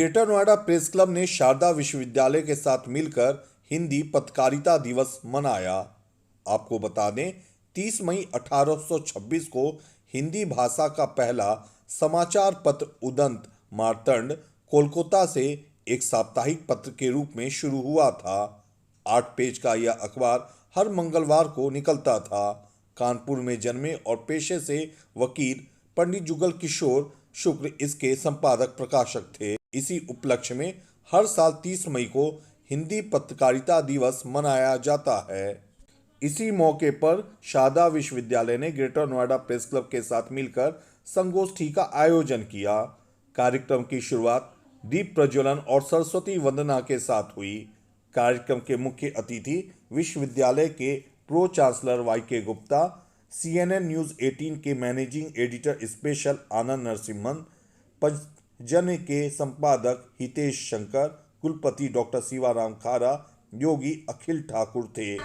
Greater Noida press club ने शारदा विश्वविद्यालय के साथ मिलकर हिंदी पत्रकारिता दिवस मनाया। आपको बता दें, 30 मई 1826 को हिंदी भाषा का पहला समाचार पत्र उदंत मार्तंड कोलकाता से एक साप्ताहिक पत्र के रूप में शुरू हुआ था। 8 पेज का यह अखबार हर मंगलवार को निकलता था। कानपुर में जन्मे और पेशे से वकील पंडित जुगल किशोर शुक्ल इसके संपादक प्रकाशक थे। इसी उपलक्ष्य में हर साल 30 मई को हिंदी पत्रकारिता दिवस मनाया जाता है। इसी मौके पर शारदा विश्वविद्यालय ने ग्रेटर नोएडा प्रेस क्लब के साथ मिलकर संगोष्ठी का आयोजन किया। कार्यक्रम की शुरुआत दीप प्रज्वलन और सरस्वती वंदना के साथ हुई। कार्यक्रम के मुख्य अतिथि विश्वविद्यालय के pro chancellor Y K. Gupta, CNN news 18 के managing editor special Anand Narasimhan, Panchjanya के संपादक हितेश शंकर, कुलपति डॉक्टर शिवाराम खारा, योगी अखिल ठाकुर थे।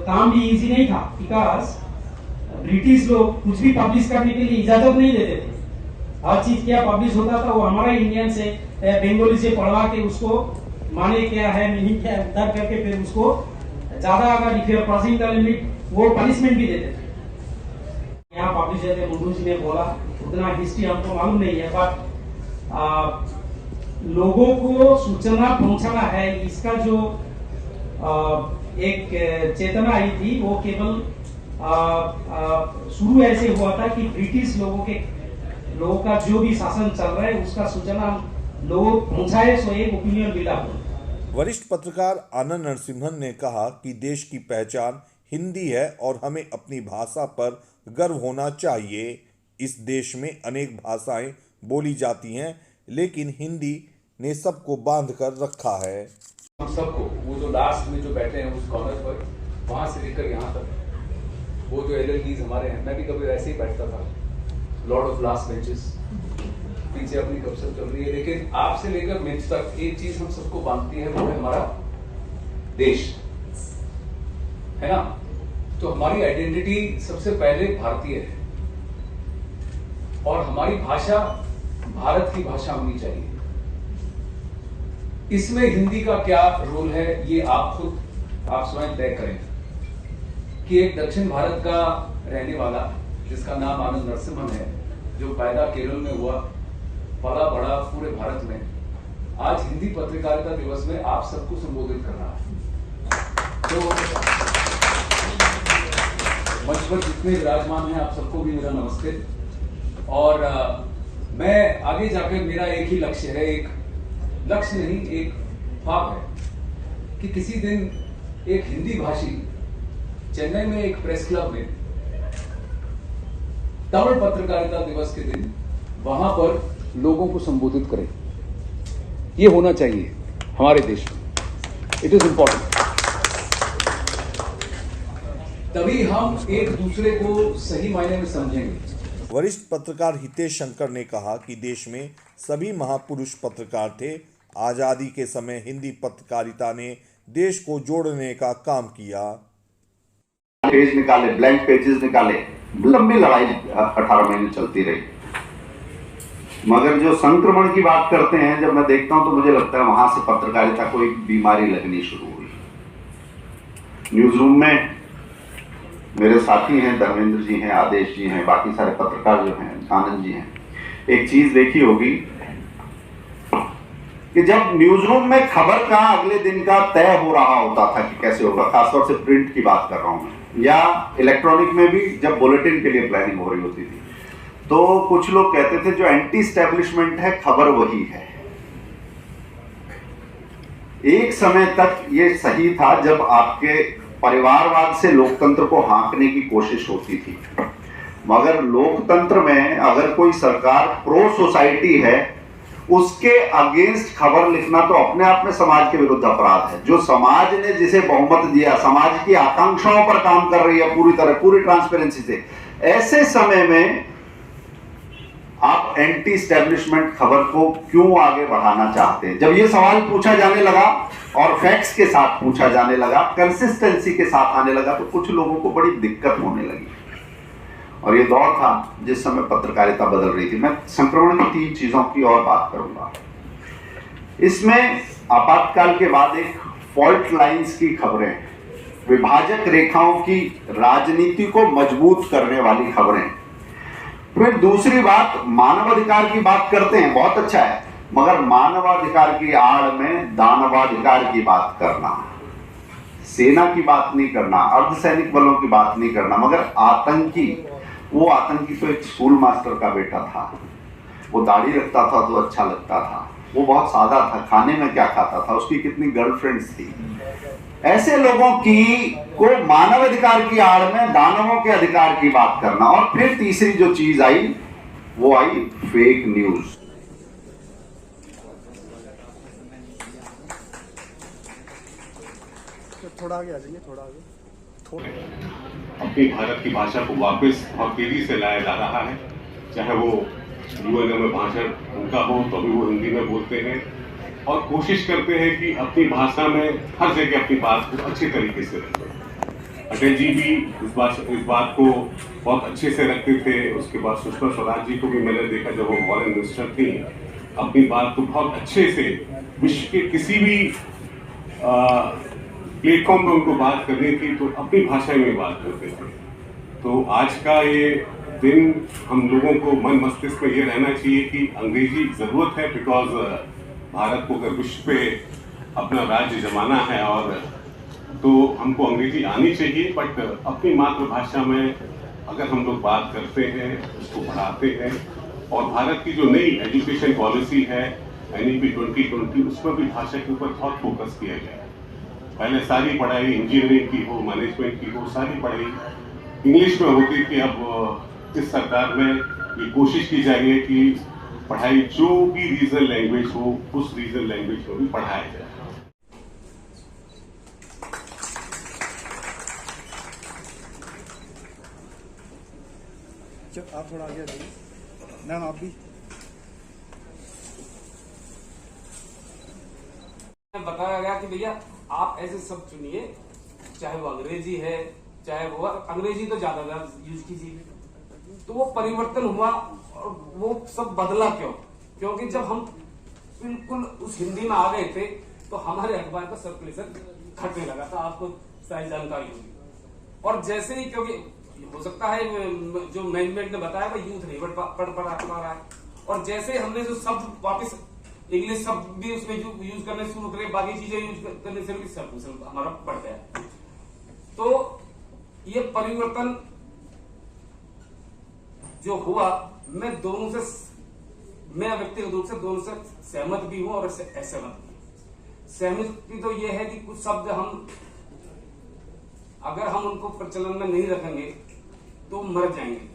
काम भी इजी नहीं था, बिकॉज ब्रिटिश लोग कुछ भी पब्लिश करने के लिए इजाजत नहीं देते थे। हर चीज क्या पब्लिश होता था वो हमारा इंडियन से बंगाली से पढ़वा के उसको माने क्या है मीनिंग क्या है उधर करके फिर उसको ज्यादा अगर if you are crossing the limit वो पनिशमेंट भी देते थे। यहाँ पब्लिश जैसे मुंडू जी ने बोला उतना हिस्ट्री हमको मालूम नहीं है, बट लोगों को सूचना पहुंचाना है, इसका जो एक चेतना आई थी वो केवल शुरू ऐसे हुआ था कि ब्रिटिश लोगों का जो भी शासन चल रहा है उसका सूचना लोगों पहुंचाए, सो एक ओपिनियन बिल्डअप हो। वरिष्ठ पत्रकार आनंद नरसिम्हन ने कहा कि देश की पहचान हिंदी है और हमें अपनी भाषा पर गर्व होना चाहिए। इस देश में अनेक भाषाएं बोली जाती हैं, लेकिन हिंदी ने सबको बांध कर रखा है। हम सबको वो जो लास्ट में जो बैठे हैं उस कॉर्नर पर, वहां से लेकर यहाँ तक वो जो LLBs हमारे हैं, मैं भी कभी ऐसे ही बैठता था, लॉर्ड ऑफ लास्ट बेंचेस, पीछे अपनी गपशप चल रही है, लेकिन आपसे लेकर बेंच तक एक चीज हम सबको बांधती है, वो है हमारा देश, है ना। तो हमारी आइडेंटिटी सबसे पहले भारतीय है और हमारी भाषा भारत की भाषा होनी चाहिए। इसमें हिंदी का क्या रोल है ये आप स्वयं तय करें। कि एक दक्षिण भारत का रहने वाला जिसका नाम आनंद नरसिम्हन है, जो पैदा केरल में हुआ, पला बड़ा पूरे भारत में, आज हिंदी पत्रकारिता दिवस में आप सबको संबोधित कर रहा है। तो मंच पर जितने विराजमान हैं आप सबको भी मेरा नमस्ते। और मैं आगे जाकर मेरा एक ही लक्ष्य है, एक लक्ष्य नहीं एक ख्वाब है कि किसी दिन एक हिंदी भाषी चेन्नई में एक प्रेस क्लब में तमिल पत्रकारिता दिवस के दिन वहां पर लोगों को संबोधित करें। ये होना चाहिए हमारे देश में, इट इज इंपॉर्टेंट। तभी हम एक दूसरे को सही मायने में समझेंगे। वरिष्ठ पत्रकार हितेश शंकर ने कहा कि देश में सभी महापुरुष पत्रकार थे। आजादी के समय हिंदी पत्रकारिता ने देश को जोड़ने का काम किया। पेज निकाले, ब्लैंक पेजेस निकाले, लंबी लड़ाई 18 महीने चलती रही। मगर जो संक्रमण की बात करते हैं, जब मैं देखता हूं तो मुझे लगता है वहां से पत्रकारिता को एक बीमारी लगनी शुरू हुई। न्यूज रूम में मेरे साथी हैं, धर्मेंद्र जी हैं, आदेश जी हैं, बाकी सारे पत्रकार जो हैं, आनंद जी हैं, एक चीज देखी होगी कि जब न्यूज रूम में खबर का अगले दिन का तय हो रहा होता था कि कैसे होगा, खासतौर से प्रिंट की बात कर रहा हूं मैं, या इलेक्ट्रॉनिक में भी जब बुलेटिन के लिए प्लानिंग हो रही होती थी, तो कुछ लोग कहते थे जो एंटी स्टैब्लिशमेंट है खबर वही है। एक समय तक ये सही था जब आपके परिवारवाद से लोकतंत्र को हाँकने की कोशिश होती थी, मगर लोकतंत्र में अगर कोई सरकार प्रो सोसाइटी है, उसके अगेंस्ट खबर लिखना तो अपने आप में समाज के विरुद्ध अपराध है। जो समाज ने जिसे बहुमत दिया, समाज की आकांक्षाओं पर काम कर रही है पूरी तरह, पूरी ट्रांसपेरेंसी से, ऐसे समय में आप एंटी स्टैब्लिशमेंट खबर को क्यों आगे बढ़ाना चाहते हैं? जब यह सवाल पूछा जाने लगा और फैक्ट्स के साथ पूछा जाने लगा, कंसिस्टेंसी के साथ आने लगा, तो कुछ लोगों को बड़ी दिक्कत होने लगी। और ये दौर था जिस समय पत्रकारिता बदल रही थी। मैं संक्रमण की 3 चीजों की और बात करूंगा। इसमें आपातकाल के बाद एक फॉल्ट लाइंस की खबरें, विभाजक रेखाओं की राजनीति को मजबूत करने वाली खबरें। फिर दूसरी बात, मानवाधिकार की बात करते हैं, बहुत अच्छा है, मगर मानवाधिकार की आड़ में दानवाधिकार की बात करना, सेना की बात नहीं करना, अर्धसैनिक बलों की बात नहीं करना, मगर आतंकी, वो आतंकी तो एक स्कूल मास्टर का बेटा था, वो दाढ़ी रखता था तो अच्छा लगता था, वो बहुत सादा था, खाने में क्या खाता था, उसकी कितनी गर्लफ्रेंड्स थी। ऐसे लोगों की को मानवाधिकार की आड़ में दानवों के अधिकार की बात करना। और फिर तीसरी जो चीज आई वो आई फेक न्यूज। थोड़ा आगे आ जाइए, थोड़ा आगे। अपनी भारत की भाषा को वापस बहुत तेजी से लाया जा रहा है। चाहे वो यूएनए में भाषण उनका हो तो भी वो हिंदी में बोलते हैं और कोशिश करते हैं कि अपनी भाषा में हर जगह अपनी बात को अच्छे तरीके से रखें। अटल जी भी इस बात को बहुत अच्छे से रखते थे। उसके बाद सुषमा स्वराज जी को भी मैंने देखा जब वो फॉरेन मिनिस्टर थी, अपनी बात को बहुत अच्छे से विश्व के किसी भी प्लेटफॉर्म पर उनको बात करनी थी तो अपनी भाषा में बात करते थे। तो आज का ये दिन हम लोगों को मन मस्तिष्क में ये रहना चाहिए कि अंग्रेजी जरूरत है, बिकॉज भारत को अगर विश्व पे अपना राज्य जमाना है और तो हमको अंग्रेजी आनी चाहिए, बट अपनी मातृभाषा में अगर हम लोग बात करते हैं, उसको पढ़ाते हैं। और भारत की जो नई एजुकेशन पॉलिसी है NEP 2020, उसमें भी भाषा के ऊपर बहुत फोकस किया गया है। पहले सारी पढ़ाई इंजीनियरिंग की हो, मैनेजमेंट की हो, सारी पढ़ाई इंग्लिश में होती थी। अब इस सरकार में ये कोशिश की जाएगी कि पढ़ाई जो भी रीजनल लैंग्वेज हो उस रीजनल लैंग्वेज में भी पढ़ाया जाए। आप थोड़ा आगे आ जाइए मैम, आप भी। बताया गया कि भैया आप ऐसे सब चुनिए, चाहे वो अंग्रेजी है चाहे वो, अंग्रेजी तो ज्यादा यूज कीजिए। तो वो परिवर्तन हुआ और वो सब बदला क्यों? क्योंकि जब हम बिल्कुल उस हिंदी में आ गए थे तो हमारे अखबार का सर्कुलेशन घटने लगा था, आपको सारी जानकारी होगी। और जैसे ही, क्योंकि हो सकता है जो मैनेजमेंट ने बताया वो यूथ नहीं पढ़ पा रहा है, और जैसे हमने जो शब्द वापस इंग्लिश शब्द भी उसमें यूज करने शुरू करे, बाकी चीजें यूज करने से भी सर्कुलेशन हमारा बढ़ गया। तो ये परिवर्तन जो हुआ, मैं व्यक्तिगत रूप से दोनों से सहमत भी हूं और असहमत भी। सहमति तो यह है कि कुछ शब्द अगर हम उनको प्रचलन में नहीं रखेंगे तो मर जाएंगे,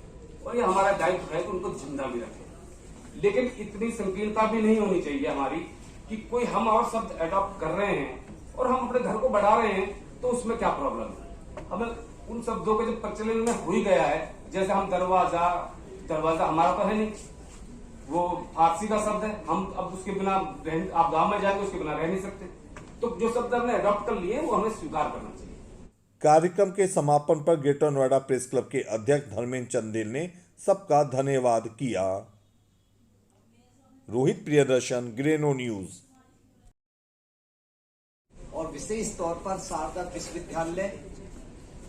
और ये हमारा दायित्व है कि उनको जिंदा भी रखें। लेकिन इतनी संकीर्णता भी नहीं होनी चाहिए हमारी कि कोई हम और शब्द अडॉप्ट कर रहे हैं और हम अपने घर को बढ़ा रहे हैं तो उसमें क्या प्रॉब्लम है। हमें उन शब्दों के जो प्रचलन में हो ही गया है, जैसे हम दरवाजा हमारा तो है नहीं, वो फारसी का शब्द है, हम अब उसके बिना आप गांव में जाके उसके बिना रह नहीं सकते। तो जो शब्द हमने अडॉप्ट कर लिए वो हमें स्वीकार करना चाहिए। कार्यक्रम के समापन पर ग्रेटर नोएडा प्रेस क्लब के अध्यक्ष धर्मेंद्र चंदेल ने सबका धन्यवाद किया। रोहित प्रियदर्शन, ग्रेनो न्यूज। और विशेष तौर पर शारदा विश्वविद्यालय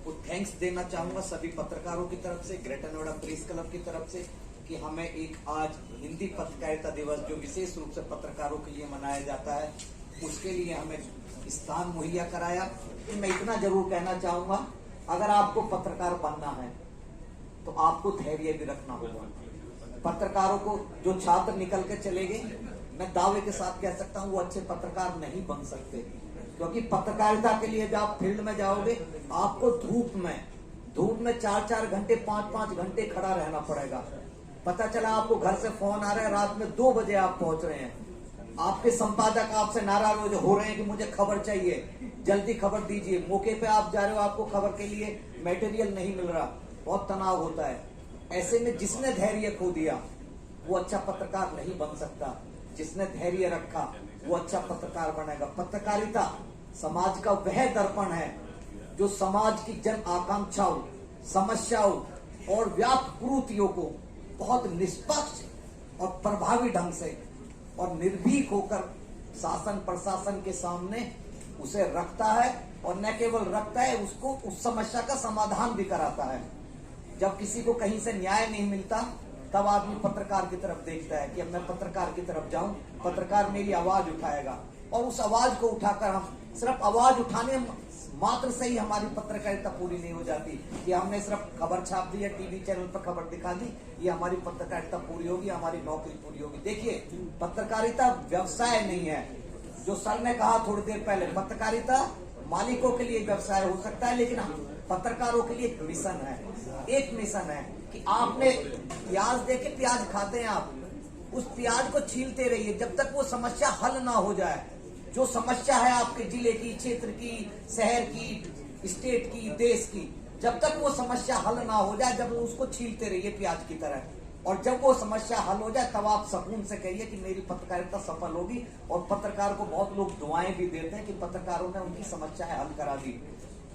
को थैंक्स देना चाहूंगा सभी पत्रकारों की तरफ से, ग्रेटर नोएडा प्रेस क्लब की तरफ से, कि हमें एक आज हिंदी पत्रकारिता दिवस जो विशेष रूप से पत्रकारों के लिए मनाया जाता है, उसके लिए हमें स्थान मुहैया कराया। मैं इतना जरूर कहना चाहूंगा, अगर आपको पत्रकार बनना है तो आपको धैर्य भी रखना होगा। पत्रकारों को जो छात्र निकल के चले गए, मैं दावे के साथ कह सकता हूं वो अच्छे पत्रकार नहीं बन सकते, क्योंकि पत्रकारिता के लिए जब आप फील्ड में जाओगे आपको धूप में 4-4 घंटे 5-5 घंटे खड़ा रहना पड़ेगा। पता चला आपको घर से फोन आ रहा है, रात में 2 बजे आप पहुंच रहे हैं, आपके संपादक आपसे नाराज हो रहे हैं कि मुझे खबर चाहिए, जल्दी खबर दीजिए। मौके पे आप जा रहे हो, आपको खबर के लिए मटेरियल नहीं मिल रहा, बहुत तनाव होता है। ऐसे में जिसने धैर्य खो दिया वो अच्छा पत्रकार नहीं बन सकता, जिसने धैर्य रखा वो अच्छा पत्रकार बनेगा। पत्रकारिता समाज का वह दर्पण है जो समाज की जन आकांक्षाओं, समस्याओं और व्याप्त कुरीतियों को बहुत निष्पक्ष और प्रभावी ढंग से और निर्भीक होकर शासन प्रशासन के सामने उसे रखता है, और न केवल रखता है, उसको उस समस्या का समाधान भी कराता है। जब किसी को कहीं से न्याय नहीं मिलता तब आदमी पत्रकार की तरफ देखता है कि अब मैं पत्रकार की तरफ जाऊं, पत्रकार मेरी आवाज उठाएगा, और उस आवाज को उठाकर हम सिर्फ आवाज उठाने मात्र से ही हमारी पत्रकारिता पूरी नहीं हो जाती कि हमने सिर्फ खबर छाप दी या टीवी चैनल पर खबर दिखा दी, ये हमारी पत्रकारिता पूरी होगी, हमारी नौकरी पूरी होगी। देखिए, पत्रकारिता व्यवसाय नहीं है। जो सर ने कहा थोड़ी देर पहले, पत्रकारिता मालिकों के लिए व्यवसाय हो सकता है, लेकिन पत्रकारों के लिए एक मिशन है। एक मिशन है कि आपने प्याज देके प्याज खाते हैं, आप उस प्याज को छीलते रहिए जब तक वो समस्या हल ना हो जाए। जो समस्या है आपके जिले की, क्षेत्र की, शहर की, स्टेट की, देश की, जब तक वो समस्या हल ना हो जाए, जब उसको छीलते रहिए प्याज की तरह, और जब वो समस्या हल हो जाए तब आप सुकून से कहिए कि मेरी पत्रकारिता सफल होगी। और पत्रकार को बहुत लोग दुआएं भी देते हैं कि पत्रकारों ने उनकी समस्याएं हल करा दी।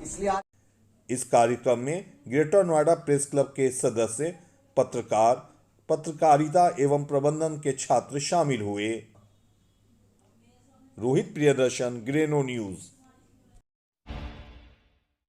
इसलिए आज इस कार्यक्रम में ग्रेटर नोएडा प्रेस क्लब के सदस्य, पत्रकार, पत्रकारिता एवं प्रबंधन के छात्र शामिल हुए। रोहित प्रियदर्शन, ग्रेनो न्यूज।